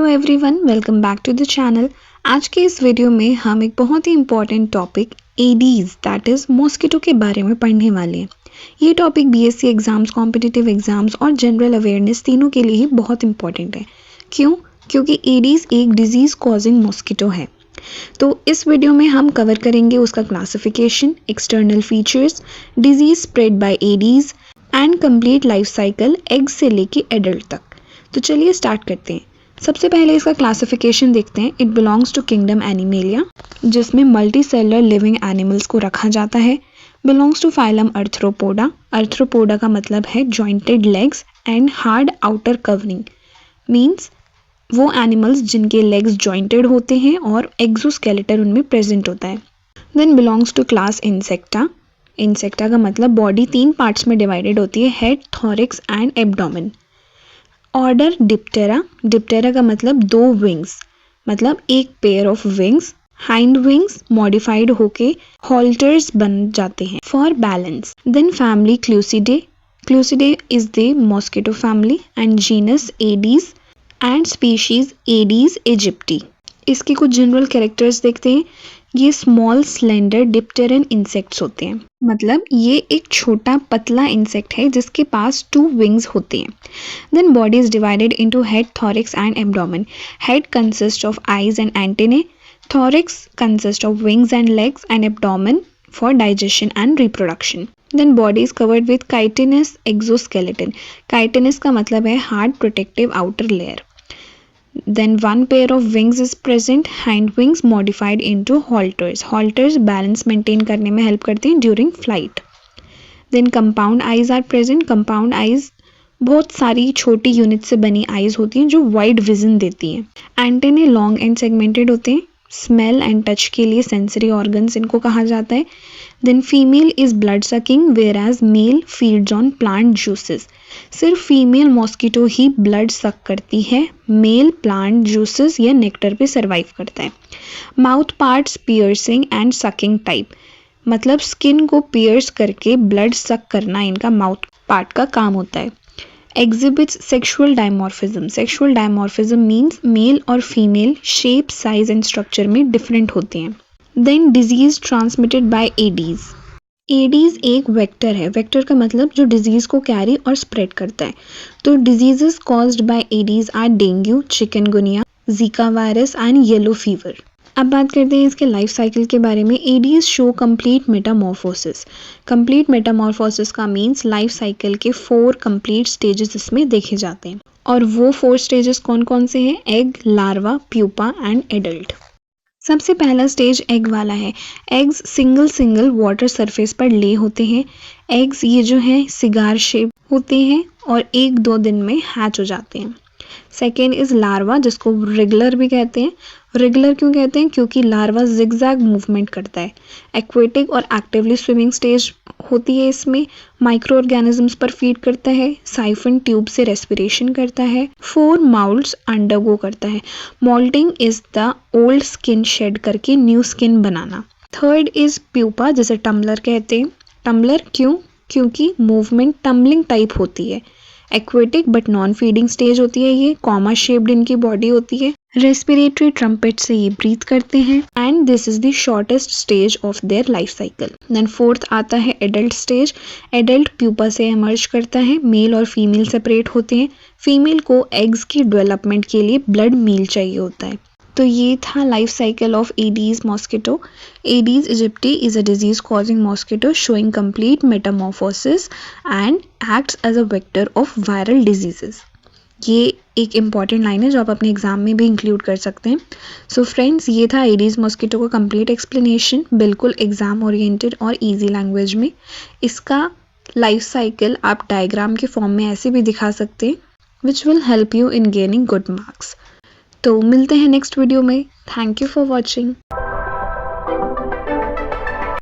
Hello everyone, welcome back to the channel. आज के इस वीडियो में हम एक बहुत ही important topic Aedes that is mosquito के बारे में पढ़ने वाले हैं। ये topic BSc exams, competitive exams और जनरल अवेयरनेस तीनों के लिए ही बहुत इंपॉर्टेंट है। क्यों? क्योंकि एडीज़ एक डिजीज़ कॉजिंग मॉस्किटो है। तो इस वीडियो में हम कवर करेंगे उसका classification, external features, disease spread by Aedes and complete life cycle egg से लेके एडल्ट तक। तो चलिए स्टार्ट करते हैं। सबसे पहले इसका क्लासिफिकेशन देखते हैं। It belongs to kingdom Animalia, जिसमें मल्टी सेलुलर लिविंग एनिमल्स को रखा जाता है। Belongs to phylum Arthropoda. Arthropoda का मतलब है jointed legs and hard outer covering, means वो एनिमल्स जिनके लेग्स जॉइंटेड होते हैं और एक्सोस्केलेटन उनमें प्रेजेंट होता है। Then belongs to class Insecta. Insecta का मतलब बॉडी 3 पार्ट्स में डिवाइडेड होती है, head, thorax and abdomen. Order Diptera. Diptera का मतलब 2 विंग्स, मतलब एक pair of wings. Hind wings modified होके हॉल्टर्स बन जाते हैं for balance. Then family Culicidae. Culicidae is the mosquito family and genus Aedes and species Aedes aegypti. इसके कुछ जनरल कैरेक्टर्स देखते हैं। ये स्मॉल स्लेंडर डिप्टेरन इंसेक्ट्स होते हैं, मतलब ये एक छोटा पतला इंसेक्ट है जिसके पास 2 विंग्स होते हैं। Then body is divided into head, thorax and abdomen. Head consist of eyes and antennae, thorax consist of wings and legs and abdomen for digestion and reproduction. Then body is covered with chitinous exoskeleton. Chitinous का मतलब है hard protective outer layer. Then one pair of wings is present, hind wings modified into halters. Halters balance maintain करने में help करते हैं during flight. Then compound eyes are present. Compound eyes बहुत सारी छोटी यूनिट से बनी आईज होती हैं जो वाइड विजन देती हैं। एंटेने लॉन्ग एंड सेगमेंटेड होते हैं। स्मेल एंड टच के लिए सेंसरी ऑर्गन्स इनको कहा जाता है। Then female is blood sucking whereas male feeds on plant juices. सिर्फ फीमेल मॉस्किटो ही ब्लड सक करती है, मेल प्लांट जूसेस या नेक्टर पे सर्वाइव करता है। Mouth parts piercing and sucking type, मतलब स्किन को पियर्स करके ब्लड सक करना इनका माउथ पार्ट का काम होता है। Exhibits sexual dimorphism. Sexual dimorphism means male और female shape, size and structure में डिफरेंट होते हैं। Then disease transmitted by Aedes. Aedes एक वेक्टर है। वेक्टर का मतलब जो डिजीज को कैरी और स्प्रेड करता है। तो diseases caused by Aedes are dengue, chikungunya, Zika virus and yellow fever. अब बात करते हैं इसके लाइफ साइकिल के बारे में। Aedes show complete metamorphosis. Complete metamorphosis का मीन्स लाइफ साइकिल के 4 कंप्लीट स्टेजेस इसमें देखे जाते हैं। और वो 4 स्टेजेस कौन कौन से हैं? Egg, larva, pupa and adult. सबसे पहला स्टेज एग वाला है। Eggs single single water surface पर ले होते हैं। एग्स ये जो है सिगार शेप होते हैं और 1-2 दिन में हैच हो जाते हैं। सेकेंड इज लार्वा, जिसको रेगुलर भी कहते हैं। रेगुलर क्यों कहते हैं? क्योंकि लार्वा जिगजैग मूवमेंट करता है। एक्वेटिक और एक्टिवली स्विमिंग स्टेज होती है इसमें। माइक्रो ऑर्गेनिजम्स पर फीड करता है। साइफन ट्यूब से रेस्पिरेशन करता है। 4 माउल्ट्स अंडरगो करता है। Molting is the old skin shed करके न्यू स्किन बनाना। थर्ड इज प्यूपा, जिसे टम्बलर कहते हैं। टम्बलर क्यों? क्योंकि मूवमेंट टम्बलिंग टाइप होती है। Aquatic but non feeding stage होती है ये। कॉमा शेप्ड इनकी बॉडी होती है। रेस्पिरेटरी ट्रम्पेट से ये ब्रीथ करते हैं and this is the shortest stage of their life cycle. Then fourth आता है एडल्ट स्टेज। एडल्ट प्यूपा से इमर्ज करता है। मेल और फीमेल सेपरेट होते हैं। फीमेल को एग्स की डेवलपमेंट के लिए ब्लड मील चाहिए होता है। तो ये था life cycle of Aedes mosquito. Aedes aegypti is a disease causing mosquito showing complete metamorphosis and acts as a vector of viral diseases. ये एक इम्पॉर्टेंट लाइन है जो आप अपने एग्जाम में भी इंक्लूड कर सकते हैं। सो फ्रेंड्स, ये था एडीज मॉस्किटो का कंप्लीट एक्सप्लेनेशन, बिल्कुल एग्जाम ओरिएंटेड और इजी लैंग्वेज में। इसका लाइफ साइकिल आप डायग्राम के फॉर्म में ऐसे भी दिखा सकते हैं, which will help you in gaining good marks. तो मिलते हैं नेक्स्ट वीडियो में। Thank you for watching.